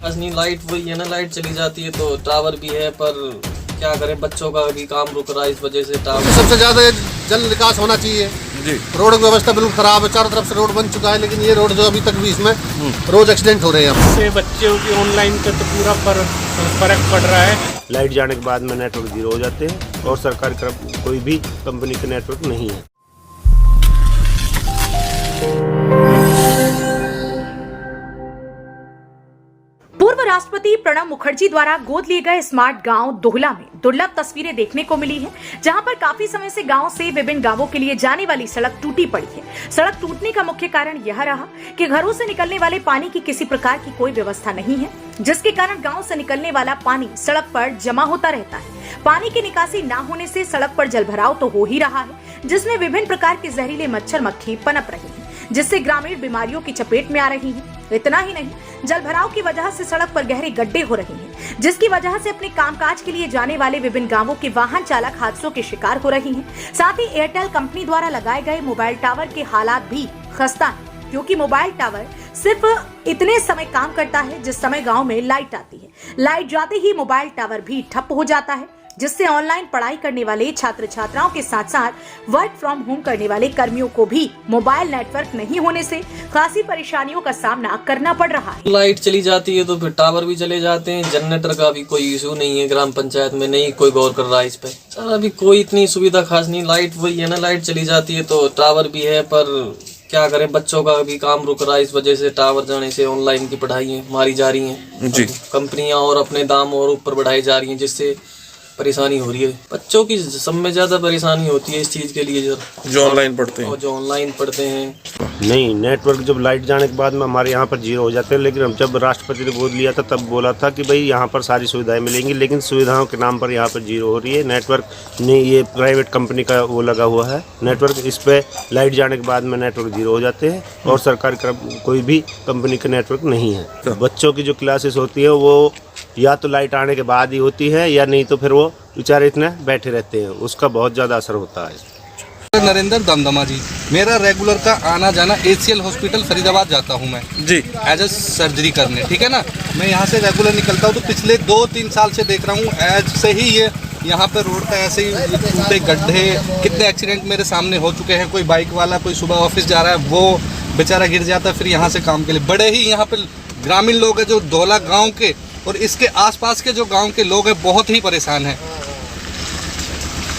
नहीं, लाइट वही है ना, लाइट चली जाती है तो टावर भी है, पर क्या करें, बच्चों का भी काम रुक रहा है इस वजह से। टावर सबसे ज्यादा जल निकास होना चाहिए जी। रोड की व्यवस्था बिल्कुल खराब है, चारों तरफ से रोड बन चुका है, लेकिन ये रोड जो अभी तक भी इसमें रोज एक्सीडेंट हो रहे हैं। इससे बच्चों की ऑनलाइन का तो पूरा फर्क पड़ रहा है। लाइट जाने के बाद में नेटवर्क जीरो हो जाते हैं और सरकारी तरफ कोई भी कंपनी का नेटवर्क नहीं है। पूर्व राष्ट्रपति प्रणब मुखर्जी द्वारा गोद लिए गए स्मार्ट गांव दोहला में दुर्लभ तस्वीरें देखने को मिली हैं, जहां पर काफी समय से गांव से विभिन्न गांवों के लिए जाने वाली सड़क टूटी पड़ी है। सड़क टूटने का मुख्य कारण यह रहा कि घरों से निकलने वाले पानी की किसी प्रकार की कोई व्यवस्था नहीं है, जिसके कारण गांव से निकलने वाला पानी सड़क पर जमा होता रहता है। पानी की निकासी न होने से सड़क पर जलभराव तो हो ही रहा है, जिसमें विभिन्न प्रकार के जहरीले मच्छर मक्खी पनप रहे हैं, जिससे ग्रामीण बीमारियों की चपेट में आ रही हैं। इतना ही नहीं, जलभराव की वजह से सड़क पर गहरे गड्ढे हो रहे हैं, जिसकी वजह से अपने कामकाज के लिए जाने वाले विभिन्न गांवों के वाहन चालक हादसों के शिकार हो रही हैं। साथ ही एयरटेल कंपनी द्वारा लगाए गए मोबाइल टावर के हालात भी खस्ता हैं, क्योंकि मोबाइल टावर सिर्फ इतने समय काम करता है जिस समय गांव में लाइट आती है। लाइट जाते ही मोबाइल टावर भी ठप हो जाता है, जिससे ऑनलाइन पढ़ाई करने वाले छात्र छात्राओं के साथ साथ वर्क फ्रॉम होम करने वाले कर्मियों को भी मोबाइल नेटवर्क नहीं होने से खासी परेशानियों का सामना करना पड़ रहा है। लाइट चली जाती है तो फिर टावर भी चले जाते हैं। जनरेटर का भी कोई इशू नहीं है, ग्राम पंचायत में नहीं कोई गौर कर रहा है इस पे। सर अभी कोई इतनी सुविधा खास नहीं, लाइट वही है ना, लाइट चली जाती है तो टावर भी है, पर क्या करें, बच्चों का भी काम रुक रहा है इस वजह से। टावर जाने से ऑनलाइन की पढ़ाई मारी जा रही है जी, कंपनियां और अपने दाम और ऊपर बढ़ाई जा रही है, जिससे परेशानी हो रही है। बच्चों की सब में ज्यादा परेशानी होती है इस चीज के लिए जो ऑनलाइन पढ़ते हैं, और जो ऑनलाइन पढ़ते हैं। नहीं, नेटवर्क जब लाइट जाने के बाद में हमारे यहाँ पर जीरो हो जाते हैं, लेकिन हम जब राष्ट्रपति ने गोद लिया था तब बोला था कि भाई यहाँ पर सारी सुविधाएं मिलेंगी, लेकिन सुविधाओं के नाम पर यहाँ पर जीरो हो रही है। नेटवर्क नहीं, ये प्राइवेट कंपनी का वो लगा हुआ है नेटवर्क, इस पर लाइट जाने के बाद में नेटवर्क जीरो हो जाते हैं और सरकारी कोई भी कंपनी का नेटवर्क नहीं है। बच्चों की जो क्लासेस होती है वो या तो लाइट आने के बाद ही होती है, या नहीं तो फिर वो बेचारे इतने बैठे रहते हैं, उसका बहुत ज़्यादा असर होता है। नरेंद्र दमदमा जी, मेरा रेगुलर का आना जाना एचसीएल हॉस्पिटल फरीदाबाद जाता हूँ मैं जी, एज ए सर्जरी करने, ठीक है ना। मैं यहाँ से रेगुलर निकलता हूँ तो पिछले 2-3 साल से देख रहा हूँ एज से ही ये यहाँ पे रोड का ऐसे ही टूटे गड्ढे, कितने एक्सीडेंट मेरे सामने हो चुके हैं। कोई बाइक वाला कोई सुबह ऑफिस जा रहा है, वो बेचारा गिर जाता है, फिर यहाँ से काम के लिए बड़े ही यहाँ पे ग्रामीण लोग हैं जो दोहला गाँव के और इसके आसपास के जो गांव के लोग हैं बहुत ही परेशान हैं।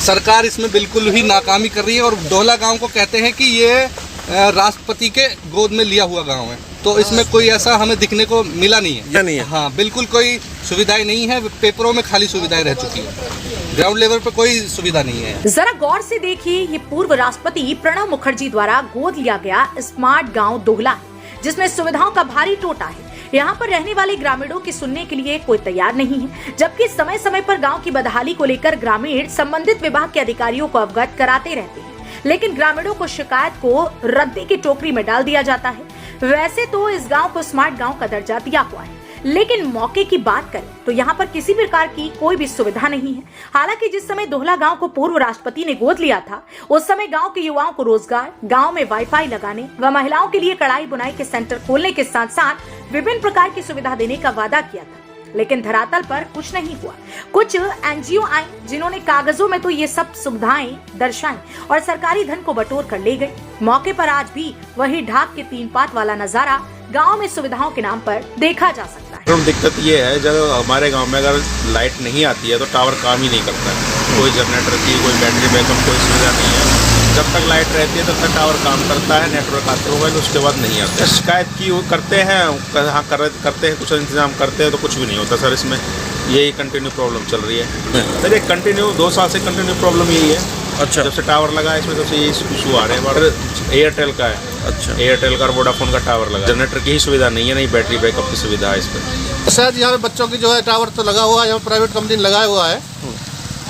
सरकार इसमें बिल्कुल ही नाकामी कर रही है और दोहला गांव को कहते हैं कि ये राष्ट्रपति के गोद में लिया हुआ गांव है, तो इसमें कोई ऐसा हमें दिखने को मिला नहीं है। नहीं है। हाँ, बिल्कुल कोई सुविधाएं नहीं है, पेपरों में खाली सुविधाएं रह चुकी है, ग्राउंड लेवल पर कोई सुविधा नहीं है। जरा गौर से देखिए, ये पूर्व राष्ट्रपति प्रणब मुखर्जी द्वारा गोद लिया गया स्मार्ट गाँव दोहला है, जिसमें सुविधाओं का भारी टोटा है। यहाँ पर रहने वाले ग्रामीणों की सुनने के लिए कोई तैयार नहीं है, जबकि समय समय पर गांव की बदहाली को लेकर ग्रामीण संबंधित विभाग के अधिकारियों को अवगत कराते रहते हैं, लेकिन ग्रामीणों को शिकायत को रद्दी की टोकरी में डाल दिया जाता है। वैसे तो इस गांव को स्मार्ट गांव का दर्जा दिया हुआ है, लेकिन मौके की बात करें तो यहाँ पर किसी प्रकार की कोई भी सुविधा नहीं है। हालांकि जिस समय दोहला गांव को पूर्व राष्ट्रपति ने गोद लिया था, उस समय गांव के युवाओं को रोजगार, गांव में वाईफाई लगाने व महिलाओं के लिए कढ़ाई बुनाई के सेंटर खोलने के साथ साथ विभिन्न प्रकार की सुविधा देने का वादा किया था, लेकिन धरातल पर कुछ नहीं हुआ। कुछ एनजीओ आई जिन्होंने कागजों में तो ये सब सुविधाएं दर्शाई और सरकारी धन को बटोर कर ले गए। मौके पर आज भी वही ढाक के 3 पात वाला नजारा गांव में सुविधाओं के नाम पर देखा जा सकता है। दिक्कत ये है, जब हमारे गांव में अगर लाइट नहीं आती है तो टावर काम ही नहीं करता है। कोई जनरेटर की, कोई बैटरी बैकअप, कोई सुविधा नहीं है। जब तक लाइट रहती है तब तक टावर काम करता है, नेटवर्क आते हुए, उसके बाद नहीं आता। शिकायत की करते हैं, हाँ करते हैं, कुछ इंतजाम करते हैं तो कुछ भी नहीं होता सर। इसमें यही कंटिन्यू प्रॉब्लम चल रही है सर, ये कंटिन्यू 2 साल से कंटिन्यू प्रॉब्लम यही है। अच्छा, जब से टावर लगा है इसमें सबसे यही इशू आ रहे हैं। एयरटेल का है, अच्छा, एयरटेल का, वोडाफोन का टावर लगा, जनरेटर की ही सुविधा नहीं है, नहीं बैटरी बैकअप की सुविधा है इस पर। शायद यहाँ पे बच्चों की जो है टावर तो लगा हुआ है, यहाँ प्राइवेट कंपनी लगाया हुआ है,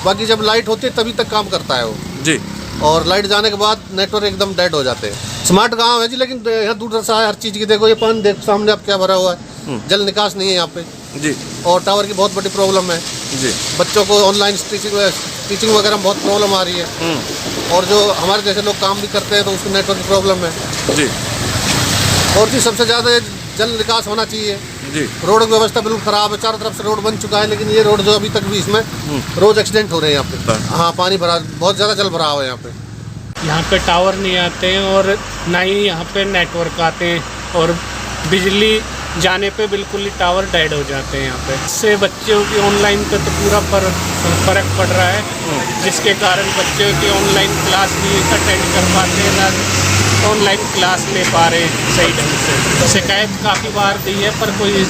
बाकी जब लाइट होती है तभी तक काम करता है वो जी, और लाइट जाने के बाद नेटवर्क एकदम डेड हो जाते हैं। स्मार्ट गांव है जी, लेकिन यहाँ दुर्दशा है हर चीज़ की। देखो ये पानी देख सामने आप क्या भरा हुआ है, जल निकास नहीं है यहाँ पे जी, और टावर की बहुत बड़ी प्रॉब्लम है जी। बच्चों को ऑनलाइन टीचिंग वगैरह में बहुत प्रॉब्लम आ रही है, और जो हमारे जैसे लोग काम भी करते हैं तो उसको नेटवर्क की प्रॉब्लम है जी। और जी सबसे ज़्यादा जल निकास होना चाहिए जी। रोड की व्यवस्था बिल्कुल खराब है, चारों तरफ से रोड बन चुका है, लेकिन ये रोड जो अभी तक भी इसमें रोज एक्सीडेंट हो रहे हैं यहाँ पे। हाँ, पानी भरा, बहुत ज़्यादा जल भरा हुआ है यहाँ पे। यहाँ पे टावर नहीं आते हैं और ना ही यहाँ पे नेटवर्क आते हैं, और बिजली जाने पे बिल्कुल ही टावर डेड हो जाते हैं यहाँ पे। इससे बच्चों की ऑनलाइन पे तो पूरा फर्क पड़ रहा है, जिसके कारण बच्चों की ऑनलाइन क्लास नहीं अटेंड कर पाते हैं, ना ऑनलाइन क्लास ले पा रहे हैं सही ढंग से। शिकायत काफ़ी बार दी है पर कोई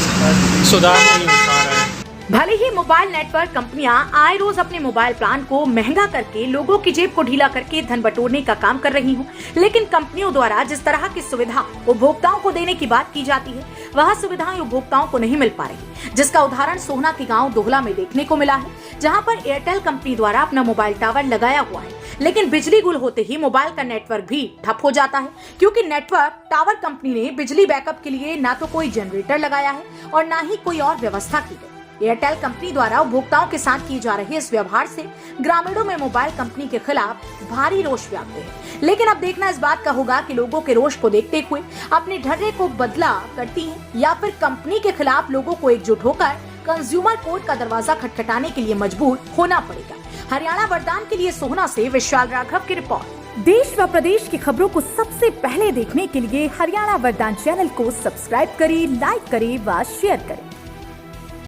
सुधार नहीं हो पा रहा है। भले ही मोबाइल नेटवर्क कंपनियां आए रोज अपने मोबाइल प्लान को महंगा करके लोगों की जेब को ढीला करके धन बटोरने का काम कर रही हों, लेकिन कंपनियों द्वारा जिस तरह की सुविधा उपभोक्ताओं को देने की बात की जाती है, वह सुविधाएं उपभोक्ताओं को नहीं मिल पा रही, जिसका उदाहरण सोहना के गांव दोहला में देखने को मिला है, जहां पर एयरटेल कंपनी द्वारा अपना मोबाइल टावर लगाया हुआ है, लेकिन बिजली गुल होते ही मोबाइल का नेटवर्क भी ठप हो जाता है, क्योंकि नेटवर्क टावर कंपनी ने बिजली बैकअप के लिए ना तो कोई जनरेटर लगाया है और ना ही कोई और व्यवस्था की गई। एयरटेल कंपनी द्वारा उपभोक्ताओं के साथ किए जा रहे इस व्यवहार से ग्रामीणों में मोबाइल कंपनी के खिलाफ भारी रोष व्याप्त है, लेकिन अब देखना इस बात का होगा कि लोगों के रोष को देखते हुए अपने ढर्रे को बदला करती है या फिर कंपनी के खिलाफ लोगों को एकजुट होकर कंज्यूमर कोर्ट का दरवाजा खटखटाने के लिए मजबूर होना पड़ेगा। हरियाणा वरदान के लिए सोहना से विशाल राघव की रिपोर्ट। देश व प्रदेश की खबरों को सबसे पहले देखने के लिए हरियाणा वरदान चैनल को सब्सक्राइब करें, लाइक करें व शेयर करें।